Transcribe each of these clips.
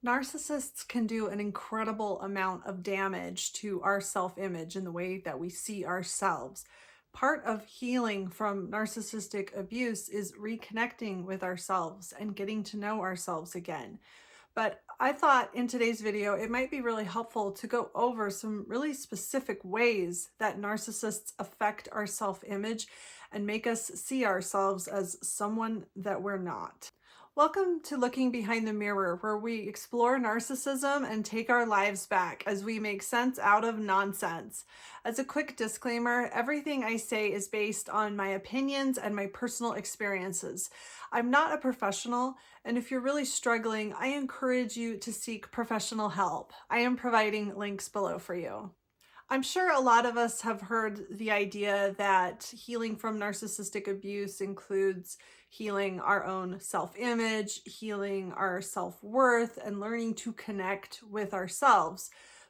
Narcissists can do an incredible amount of damage to our self-image and the way that we see ourselves. Part of healing from narcissistic abuse is reconnecting with ourselves and getting to know ourselves again. But I thought in today's video, it might be really helpful to go over some really specific ways that narcissists affect our self-image and make us see ourselves as someone that we're not. Welcome to Looking Behind the Mirror, where we explore narcissism and take our lives back as we make sense out of nonsense. As a quick disclaimer, everything I say is based on my opinions and my personal experiences. I'm not a professional, and if you're really struggling, I encourage you to seek professional help. I am providing links below for you. I'm sure a lot of us have heard the idea that healing from narcissistic abuse includes healing our own self-image, healing our self-worth, and learning to connect with ourselves.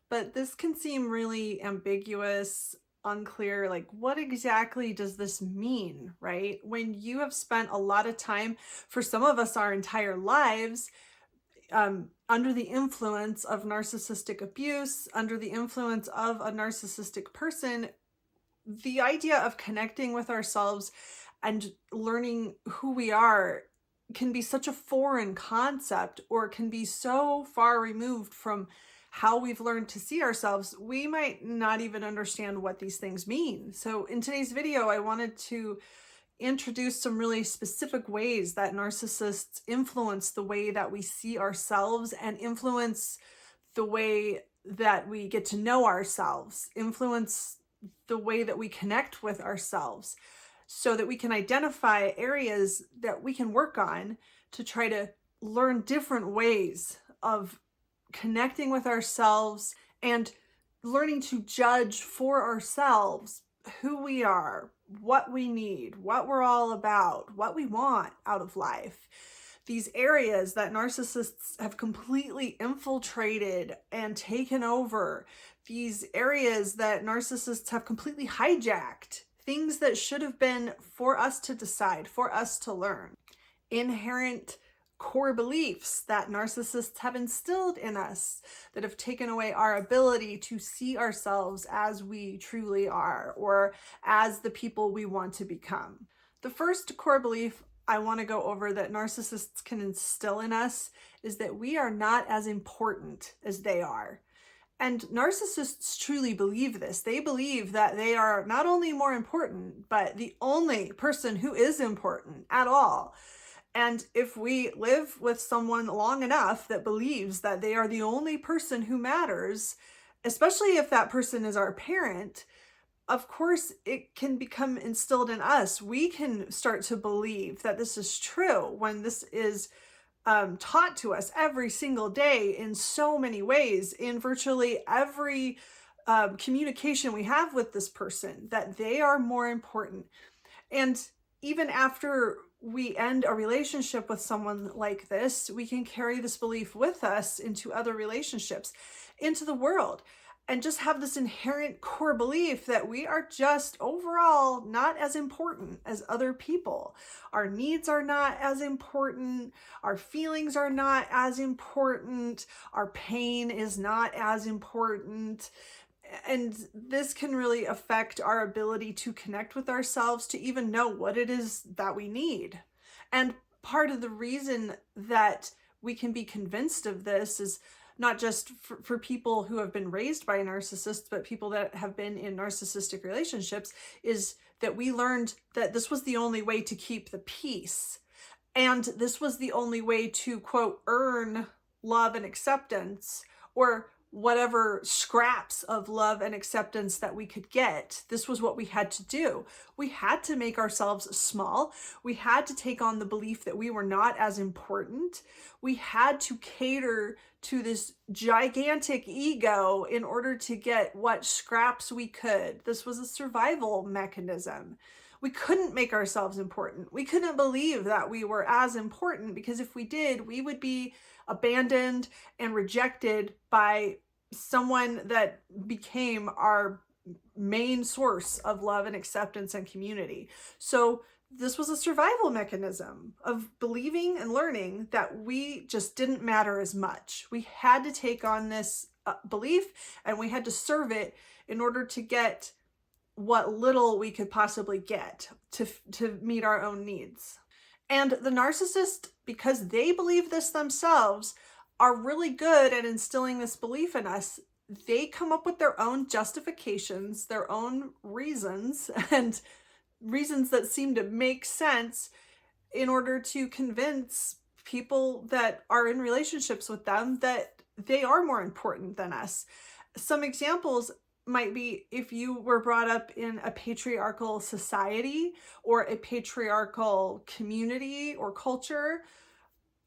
But this can seem really ambiguous, unclear, like what exactly does this mean, right? When you have spent a lot of time, for some of us our entire lives, under the influence of narcissistic abuse, under the influence of a narcissistic person, the idea of connecting with ourselves and learning who we are can be such a foreign concept, or can be so far removed from how we've learned to see ourselves, we might not even understand what these things mean. So in today's video, I wanted to introduce some really specific ways that narcissists influence the way that we see ourselves and influence the way that we get to know ourselves, influence the way that we connect with ourselves, so that we can identify areas that we can work on to try to learn different ways of connecting with ourselves and learning to judge for ourselves who we are, what we need, what we're all about, what we want out of life. These areas that narcissists have completely infiltrated and taken over, these areas that narcissists have completely hijacked, things that should have been for us to decide, for us to learn. Inherent core beliefs that narcissists have instilled in us that have taken away our ability to see ourselves as we truly are, or as the people we want to become. The first core belief I want to go over that narcissists can instill in us is that we are not as important as they are. And narcissists truly believe this. They believe that they are not only more important, but the only person who is important at all. And if we live with someone long enough that believes that they are the only person who matters, especially if that person is our parent, of course, it can become instilled in us. We can start to believe that this is true when this is taught to us every single day in so many ways, in virtually every communication we have with this person, that they are more important. And even after we end a relationship with someone like this, we can carry this belief with us into other relationships, into the world, and just have this inherent core belief that we are just overall not as important as other people. Our needs are not as important. Our feelings are not as important. Our pain is not as important. And this can really affect our ability to connect with ourselves, to even know what it is that we need. And part of the reason that we can be convinced of this is not just for people who have been raised by narcissists, but people that have been in narcissistic relationships, is that we learned that this was the only way to keep the peace. And this was the only way to, quote, earn love and acceptance, or whatever scraps of love and acceptance that we could get. This was what we had to do. We had to make ourselves small. We had to take on the belief that we were not as important. We had to cater to this gigantic ego in order to get what scraps we could. This was a survival mechanism. We couldn't make ourselves important. We couldn't believe that we were as important, because if we did, we would be abandoned and rejected by someone that became our main source of love and acceptance and community. So this was a survival mechanism of believing and learning that we just didn't matter as much. We had to take on this belief, and we had to serve it in order to get what little we could possibly get to meet our own needs. And the narcissist, because they believe this themselves, are really good at instilling this belief in us. They come up with their own justifications, their own reasons, and reasons that seem to make sense in order to convince people that are in relationships with them that they are more important than us. Some examples might be if you were brought up in a patriarchal society or a patriarchal community or culture,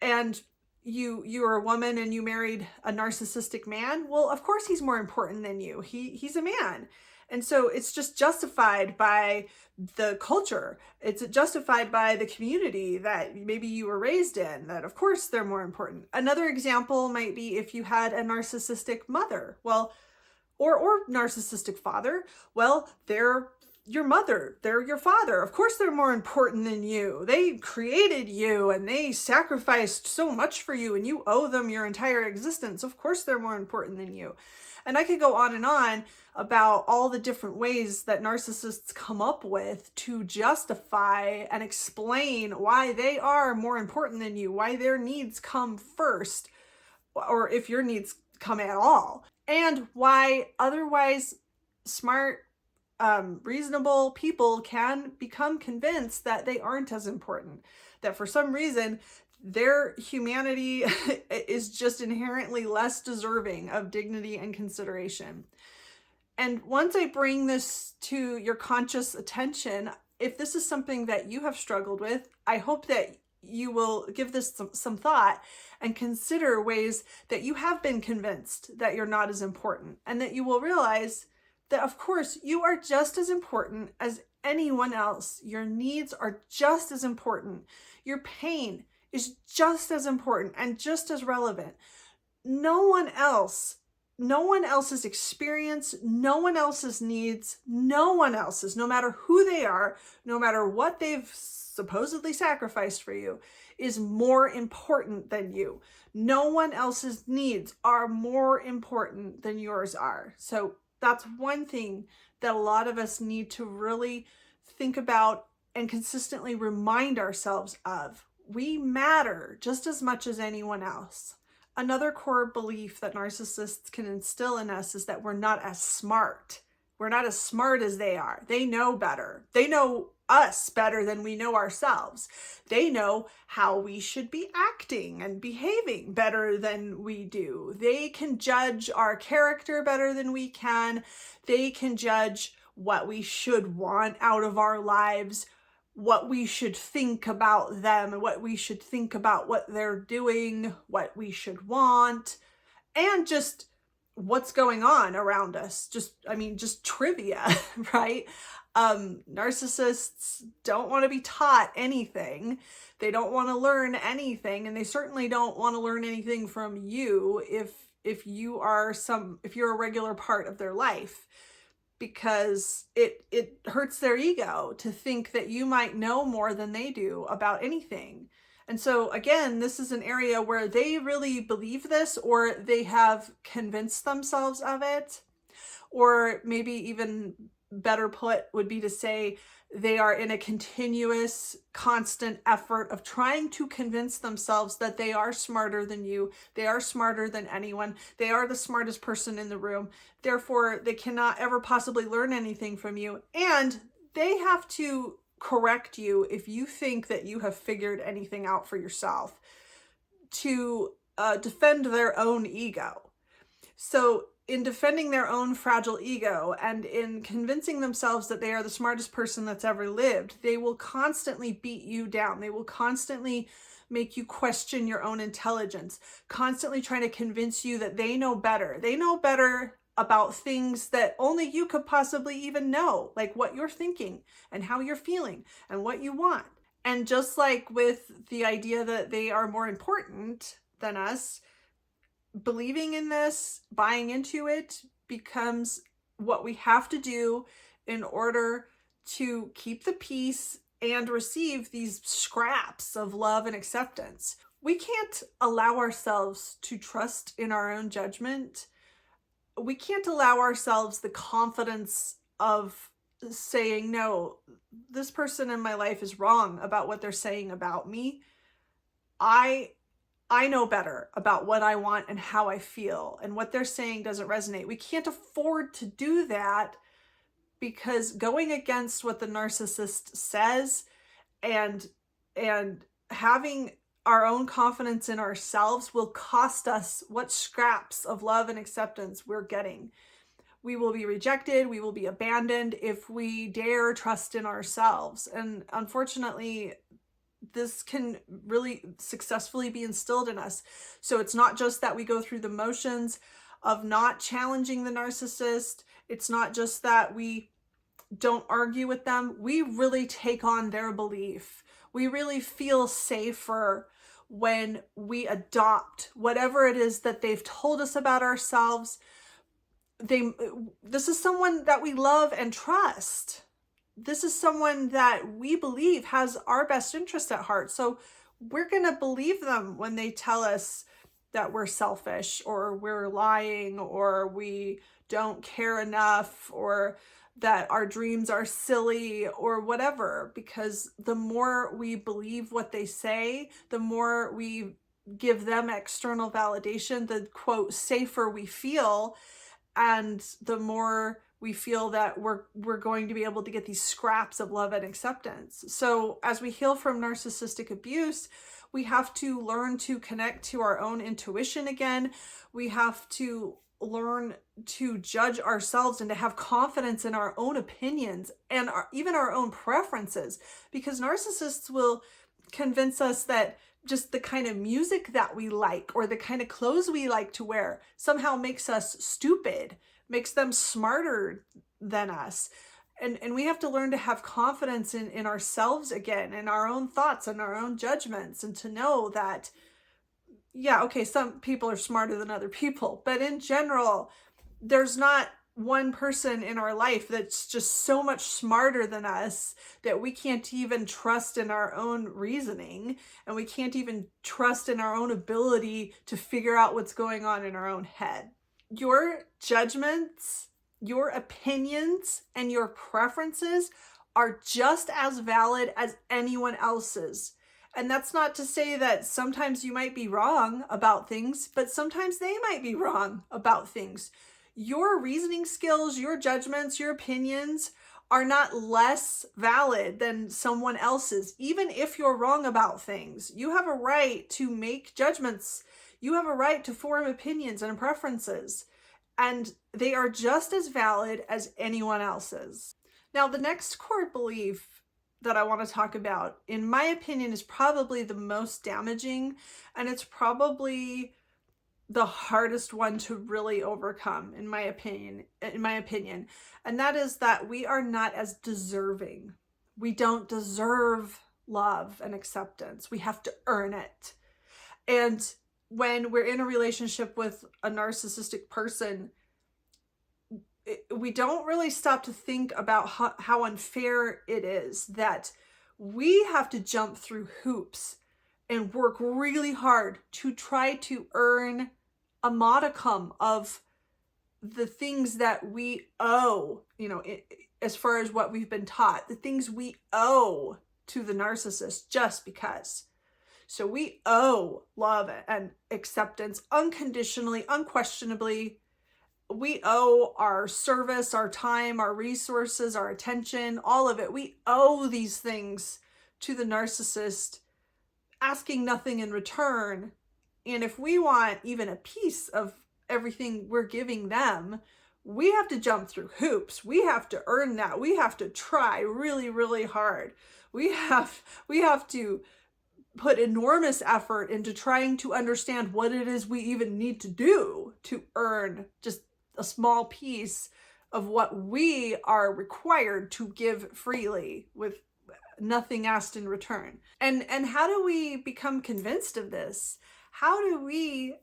and you're a woman and you married a narcissistic man. Well, of course he's more important than you. He's a man. And so it's just justified by the culture. It's justified by the community that maybe you were raised in, that of course they're more important. Another example might be if you had a narcissistic mother, well, or narcissistic father. Well, they're your mother, they're your father. Of course they're more important than you. They created you and they sacrificed so much for you, and you owe them your entire existence. Of course they're more important than you. And I could go on about all the different ways that narcissists come up with to justify and explain why they are more important than you, why their needs come first, or if your needs come at all, and why otherwise smart, reasonable people can become convinced that they aren't as important, that for some reason their humanity is just inherently less deserving of dignity and consideration. And once I bring this to your conscious attention, if this is something that you have struggled with, I hope that you will give this some thought and consider ways that you have been convinced that you're not as important, and that you will realize that, of course, you are just as important as anyone else. Your needs are just as important. Your pain is just as important and just as relevant. No one else's experience, no one else's needs, no one else's, no matter who they are, no matter what they've supposedly sacrificed for you, is more important than you. No one else's needs are more important than yours are. So that's one thing that a lot of us need to really think about and consistently remind ourselves of. We matter just as much as anyone else. Another core belief that narcissists can instill in us is that we're not as smart. We're not as smart as they are. They know better. They know us better than we know ourselves. They know how we should be acting and behaving better than we do. They can judge our character better than we can. They can judge what we should want out of our lives, what we should think about them, and what we should think about what they're doing, what we should want, and just what's going on around us. Just trivia, right? Narcissists don't want to be taught anything. They don't want to learn anything, and they certainly don't want to learn anything from you if you're a regular part of their life, because it hurts their ego to think that you might know more than they do about anything. And so again, this is an area where they really believe this, or they have convinced themselves of it, or maybe even better put would be to say they are in a continuous, constant effort of trying to convince themselves that they are smarter than you, they are smarter than anyone, they are the smartest person in the room, therefore they cannot ever possibly learn anything from you, and they have to correct you if you think that you have figured anything out for yourself, to defend their own ego. So in defending their own fragile ego and in convincing themselves that they are the smartest person that's ever lived, they will constantly beat you down. They will constantly make you question your own intelligence, constantly trying to convince you that they know better. They know better about things that only you could possibly even know, like what you're thinking and how you're feeling and what you want. And just like with the idea that they are more important than us, believing in this, buying into it, becomes what we have to do in order to keep the peace and receive these scraps of love and acceptance. We can't allow ourselves to trust in our own judgment. We can't allow ourselves the confidence of saying, no, this person in my life is wrong about what they're saying about me. I know better about what I want and how I feel, and what they're saying doesn't resonate. We can't afford to do that, because going against what the narcissist says and having our own confidence in ourselves will cost us what scraps of love and acceptance we're getting. We will be rejected, we will be abandoned if we dare trust in ourselves. And unfortunately, this can really successfully be instilled in us. So it's not just that we go through the motions of not challenging the narcissist. It's not just that we don't argue with them. We really take on their belief. We really feel safer when we adopt whatever it is that they've told us about ourselves. This is someone that we love and trust. This is someone that we believe has our best interest at heart. So we're going to believe them when they tell us that we're selfish, or we're lying, or we don't care enough, or that our dreams are silly, or whatever. Because the more we believe what they say, the more we give them external validation, the quote safer we feel, and the more we feel that we're going to be able to get these scraps of love and acceptance. So as we heal from narcissistic abuse, we have to learn to connect to our own intuition again. We have to learn to judge ourselves and to have confidence in our own opinions and even our own preferences, because narcissists will convince us that just the kind of music that we like, or the kind of clothes we like to wear, somehow makes us stupid, makes them smarter than us. And we have to learn to have confidence in ourselves again, in our own thoughts and our own judgments, and to know that, yeah, okay, some people are smarter than other people, but in general, there's not one person in our life that's just so much smarter than us that we can't even trust in our own reasoning, and we can't even trust in our own ability to figure out what's going on in our own head. Your judgments, your opinions, and your preferences are just as valid as anyone else's. And that's not to say that sometimes you might be wrong about things, but sometimes they might be wrong about things. Your reasoning skills, your judgments, your opinions are not less valid than someone else's. Even if you're wrong about things, you have a right to make judgments. You have a right to form opinions and preferences, and they are just as valid as anyone else's. Now, the next core belief that I want to talk about, in my opinion, is probably the most damaging, and it's probably the hardest one to really overcome, in my opinion, and that is that we are not as deserving. We don't deserve love and acceptance. We have to earn it. And when we're in a relationship with a narcissistic person, we don't really stop to think about how unfair it is that we have to jump through hoops and work really hard to try to earn a modicum of the things that we owe, as far as what we've been taught, the things we owe to the narcissist just because. So we owe love and acceptance unconditionally, unquestionably. We owe our service, our time, our resources, our attention, all of it. We owe these things to the narcissist, asking nothing in return. And if we want even a piece of everything we're giving them, we have to jump through hoops. We have to earn that. We have to try really, really hard. We have to put enormous effort into trying to understand what it is we even need to do to earn just a small piece of what we are required to give freely with nothing asked in return. And how do we become convinced of this? How do we,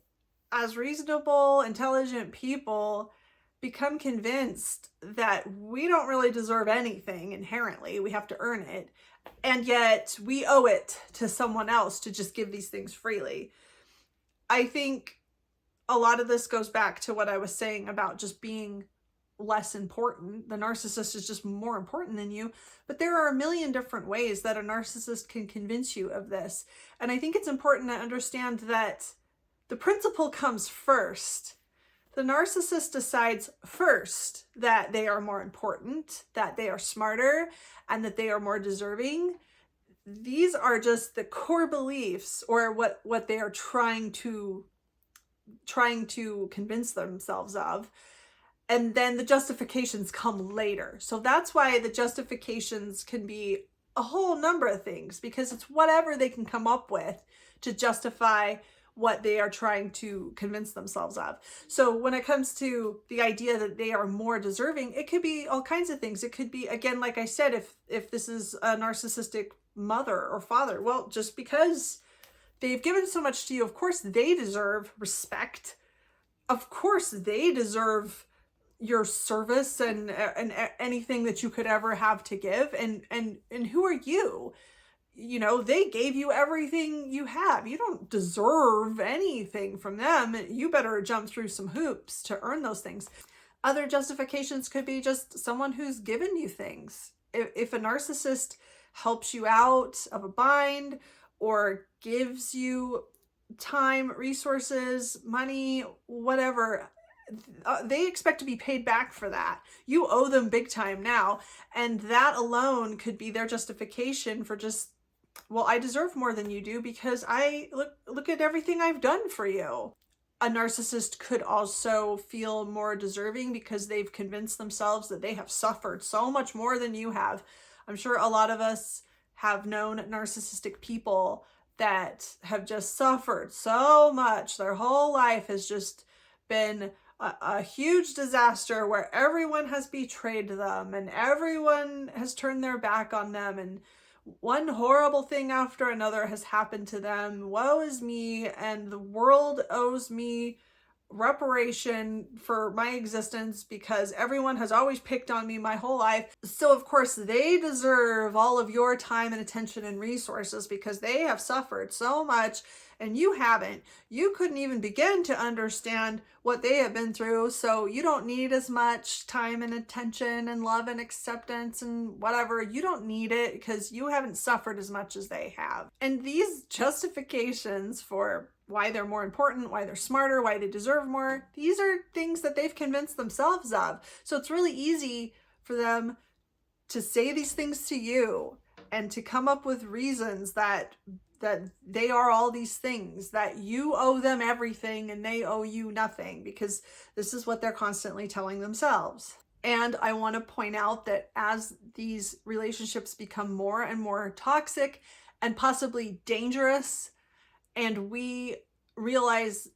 as reasonable, intelligent people, become convinced that we don't really deserve anything inherently. We have to earn it. And yet we owe it to someone else to just give these things freely. I think a lot of this goes back to what I was saying about just being less important. The narcissist is just more important than you. But there are a million different ways that a narcissist can convince you of this. And I think it's important to understand that the principle comes first. The narcissist decides first that they are more important, that they are smarter, and that they are more deserving. These are just the core beliefs, or what they are trying to convince themselves of. And then the justifications come later. So that's why the justifications can be a whole number of things, because it's whatever they can come up with to justify what they are trying to convince themselves of. So when it comes to the idea that they are more deserving, it could be all kinds of things. It could be, again, like I said, if this is a narcissistic mother or father, well, just because they've given so much to you, of course they deserve respect. Of course they deserve your service and anything that you could ever have to give. And who are you? You know, they gave you everything you have. You don't deserve anything from them. You better jump through some hoops to earn those things. Other justifications could be just someone who's given you things. If a narcissist helps you out of a bind or gives you time, resources, money, whatever, they expect to be paid back for that. You owe them big time now. And that alone could be their justification for just, well, I deserve more than you do because I look at everything I've done for you. A narcissist could also feel more deserving because they've convinced themselves that they have suffered so much more than you have. I'm sure a lot of us have known narcissistic people that have just suffered so much. Their whole life has just been a huge disaster where everyone has betrayed them and everyone has turned their back on them, and one horrible thing after another has happened to them. Woe is me, and the world owes me reparation for my existence because everyone has always picked on me my whole life. So of course they deserve all of your time and attention and resources because they have suffered so much and you haven't. You couldn't even begin to understand what they have been through, so you don't need as much time and attention and love and acceptance and whatever. You don't need it because you haven't suffered as much as they have. And these justifications for why they're more important, why they're smarter, why they deserve more, these are things that they've convinced themselves of. So it's really easy for them to say these things to you and to come up with reasons that they are all these things, that you owe them everything and they owe you nothing, because this is what they're constantly telling themselves. And I want to point out that as these relationships become more and more toxic and possibly dangerous, and we realize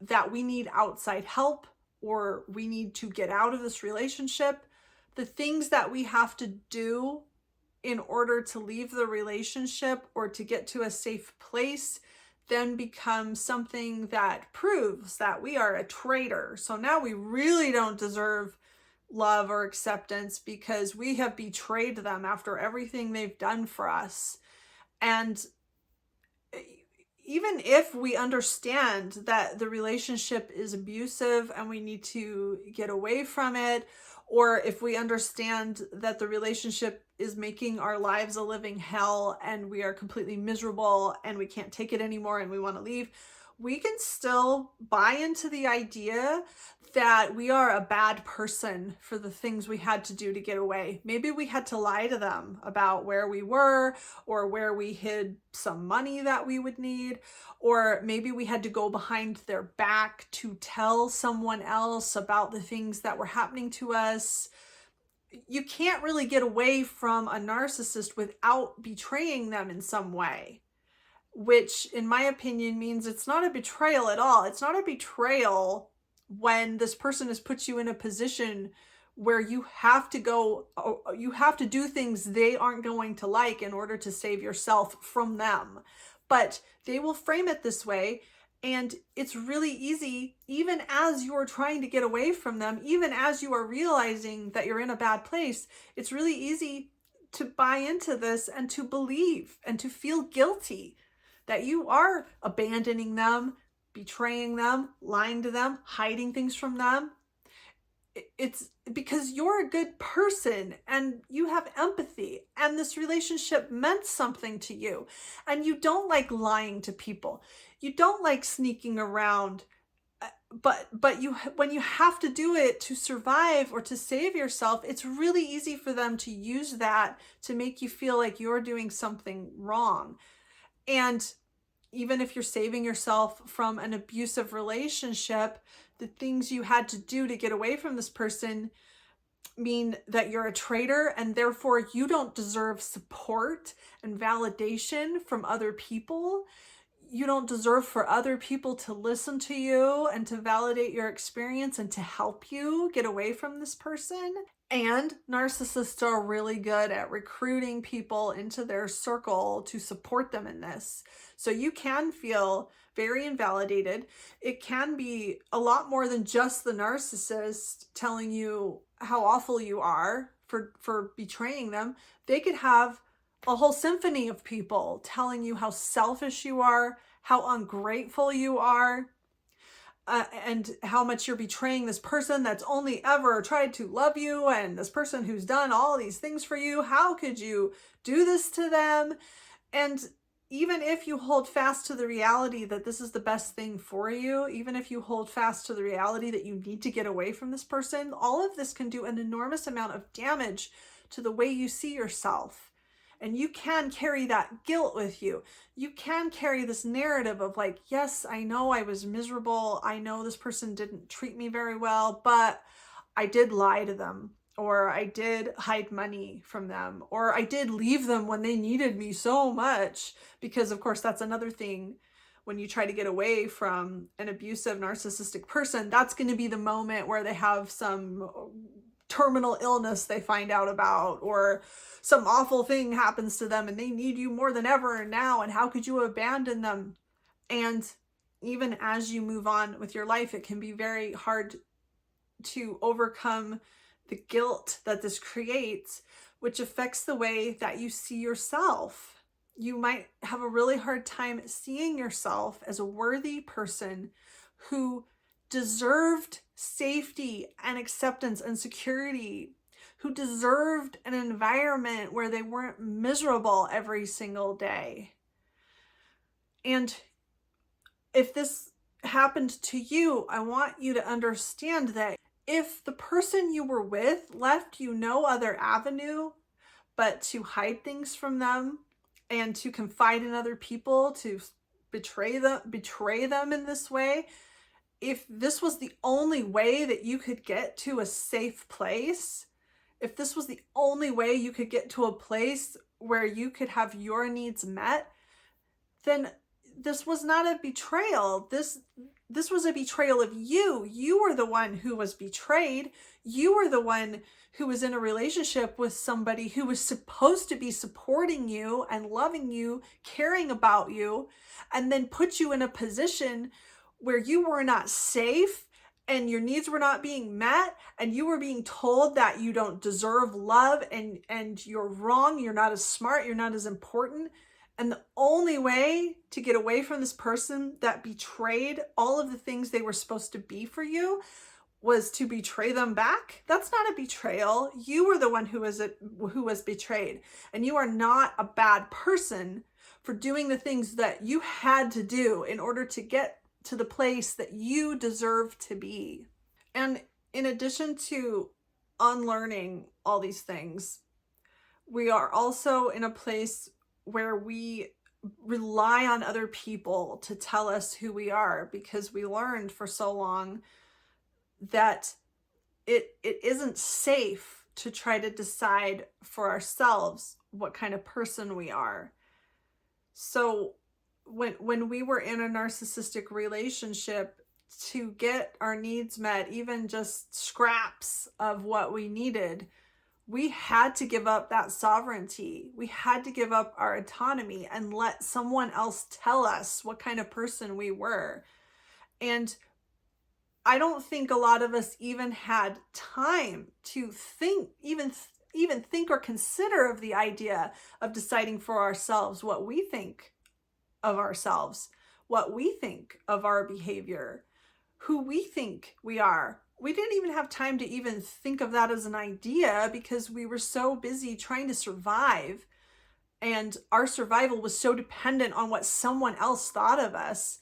that we need outside help or we need to get out of this relationship, the things that we have to do in order to leave the relationship or to get to a safe place then become something that proves that we are a traitor. So now we really don't deserve love or acceptance because we have betrayed them after everything they've done for us. And even if we understand that the relationship is abusive and we need to get away from it, or if we understand that the relationship is making our lives a living hell and we are completely miserable and we can't take it anymore and we want to leave, we can still buy into the idea that we are a bad person for the things we had to do to get away. Maybe we had to lie to them about where we were, or where we hid some money that we would need, or maybe we had to go behind their back to tell someone else about the things that were happening to us. You can't really get away from a narcissist without betraying them in some way, which in my opinion means it's not a betrayal at all. It's not a betrayal when this person has put you in a position where you have to do things they aren't going to like in order to save yourself from them. But they will frame it this way, And it's really easy, even as you're trying to get away from them, even as you are realizing that you're in a bad place, it's really easy to buy into this and to believe and to feel guilty that you are abandoning them, betraying them, lying to them, hiding things from them. It's because you're a good person and you have empathy and this relationship meant something to you, and you don't like lying to people. You don't like sneaking around, but you, when you have to do it to survive or to save yourself, it's really easy for them to use that to make you feel like you're doing something wrong. And even if you're saving yourself from an abusive relationship, the things you had to do to get away from this person mean that you're a traitor, and therefore you don't deserve support and validation from other people. You don't deserve for other people to listen to you and to validate your experience and to help you get away from this person. And narcissists are really good at recruiting people into their circle to support them in this. So you can feel very invalidated. It can be a lot more than just the narcissist telling you how awful you are for betraying them. They could have a whole symphony of people telling you how selfish you are, how ungrateful you are, and how much you're betraying this person that's only ever tried to love you, and this person who's done all these things for you. How could you do this to them? And even if you hold fast to the reality that this is the best thing for you, even if you hold fast to the reality that you need to get away from this person, all of this can do an enormous amount of damage to the way you see yourself. And you can carry that guilt with you. You can carry this narrative of like, yes, I know I was miserable. I know this person didn't treat me very well, but I did lie to them, or I did hide money from them, or I did leave them when they needed me so much. Because of course, that's another thing. When you try to get away from an abusive narcissistic person, that's going to be the moment where they have some terminal illness they find out about, or some awful thing happens to them and they need you more than ever now, and how could you abandon them? And even as you move on with your life, it can be very hard to overcome the guilt that this creates, which affects the way that you see yourself. You might have a really hard time seeing yourself as a worthy person who deserved safety and acceptance and security, who deserved an environment where they weren't miserable every single day. And if this happened to you, I want you to understand that if the person you were with left you no other avenue but to hide things from them and to confide in other people, to betray them in this way, if this was the only way that you could get to a safe place, if this was the only way you could get to a place where you could have your needs met, then this was not a betrayal. This was a betrayal of you. You were the one who was betrayed. You were the one who was in a relationship with somebody who was supposed to be supporting you and loving you, caring about you, and then put you in a position where you were not safe and your needs were not being met, and you were being told that you don't deserve love, and you're wrong, you're not as smart, you're not as important. And the only way to get away from this person that betrayed all of the things they were supposed to be for you was to betray them back. That's not a betrayal. You were the one who was betrayed, and you are not a bad person for doing the things that you had to do in order to get to the place that you deserve to be. And in addition to unlearning all these things, we are also in a place where we rely on other people to tell us who we are, because we learned for so long that it isn't safe to try to decide for ourselves what kind of person we are. So when we were in a narcissistic relationship, to get our needs met, even just scraps of what we needed, we had to give up that sovereignty. We had to give up our autonomy and let someone else tell us what kind of person we were. And I don't think a lot of us even had time to think, even think or consider of the idea of deciding for ourselves what we think of ourselves, what we think of our behavior, who we think we are. We didn't even have time to even think of that as an idea because we were so busy trying to survive. And our survival was so dependent on what someone else thought of us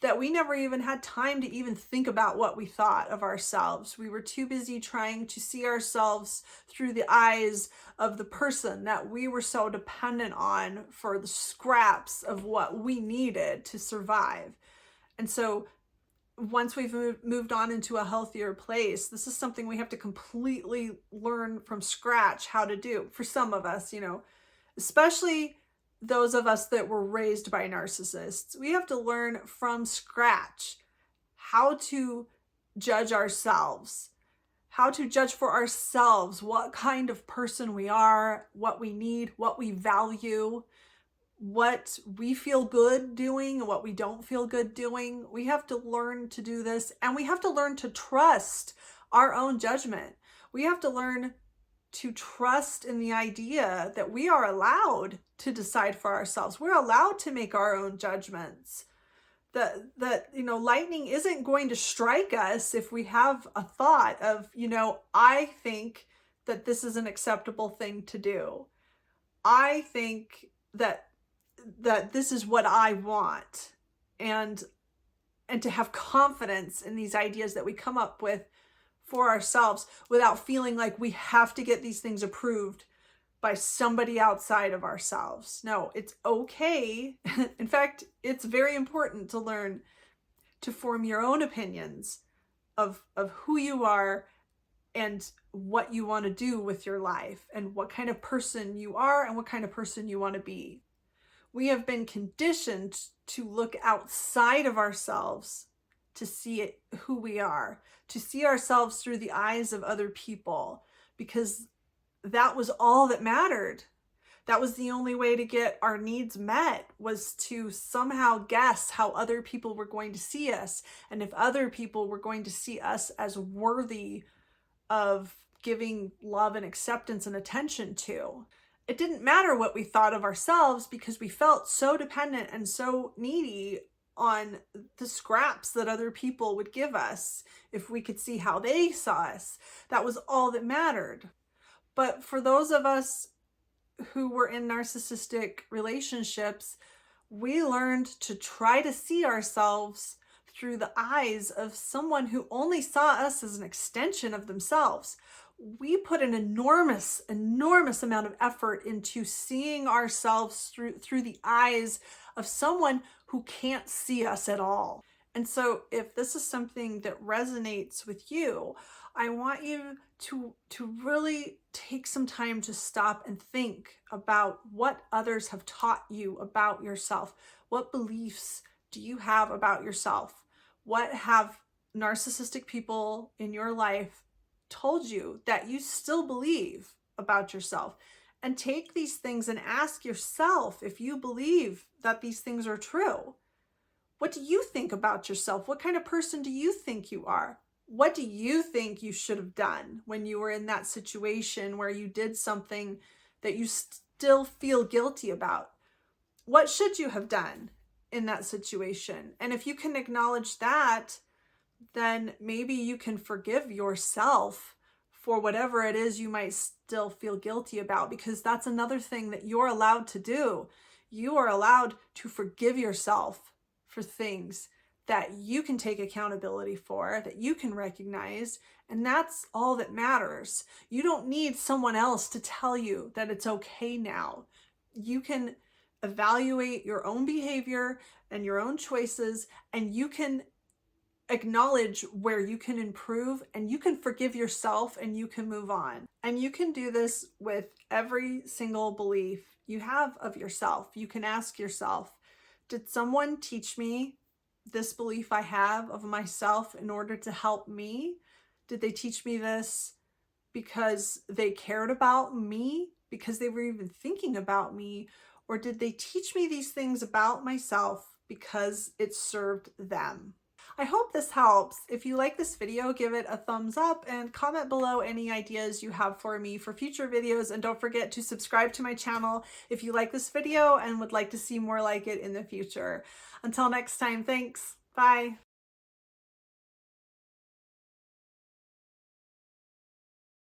that we never even had time to even think about what we thought of ourselves. We were too busy trying to see ourselves through the eyes of the person that we were so dependent on for the scraps of what we needed to survive. And so once we've moved on into a healthier place, this is something we have to completely learn from scratch how to do. For some of us, especially those of us that were raised by narcissists, we have to learn from scratch how to judge ourselves, how to judge for ourselves what kind of person we are, what we need, what we value, what we feel good doing and what we don't feel good doing. We have to learn to do this, and we have to learn to trust our own judgment. We have to learn to trust in the idea that we are allowed to decide for ourselves. We're allowed to make our own judgments. That lightning isn't going to strike us if we have a thought of, I think that this is an acceptable thing to do. I think that this is what I want, and to have confidence in these ideas that we come up with for ourselves without feeling like we have to get these things approved by somebody outside of ourselves. No, it's okay. In fact, it's very important to learn to form your own opinions of who you are and what you want to do with your life and what kind of person you are and what kind of person you want to be. We have been conditioned to look outside of ourselves to see who we are, to see ourselves through the eyes of other people, because that was all that mattered. That was the only way to get our needs met, was to somehow guess how other people were going to see us, and if other people were going to see us as worthy of giving love and acceptance and attention to. It didn't matter what we thought of ourselves because we felt so dependent and so needy on the scraps that other people would give us if we could see how they saw us. That was all that mattered. But for those of us who were in narcissistic relationships, we learned to try to see ourselves through the eyes of someone who only saw us as an extension of themselves. We put an enormous amount of effort into seeing ourselves through the eyes of someone who can't see us at all. And so if this is something that resonates with you, I want you to really take some time to stop and think about what others have taught you about yourself. What beliefs do you have about yourself? What have narcissistic people in your life told you that you still believe about yourself? And take these things and ask yourself if you believe that these things are true. What do you think about yourself? What kind of person do you think you are? What do you think you should have done when you were in that situation where you did something that you still feel guilty about? What should you have done in that situation? And if you can acknowledge that, then maybe you can forgive yourself for whatever it is you might still feel guilty about, because that's another thing that you're allowed to do. You are allowed to forgive yourself for things that you can take accountability for, that you can recognize, and that's all that matters. You don't need someone else to tell you that it's okay now. You can evaluate your own behavior and your own choices, and you can acknowledge where you can improve, and you can forgive yourself, and you can move on. And you can do this with every single belief you have of yourself. You can ask yourself, did someone teach me this belief I have of myself in order to help me? Did they teach me this because they cared about me, because they were even thinking about me? Or did they teach me these things about myself because it served them? I hope this helps. If you like this video, give it a thumbs up and comment below any ideas you have for me for future videos. And don't forget to subscribe to my channel if you like this video and would like to see more like it in the future. Until next time, thanks. Bye.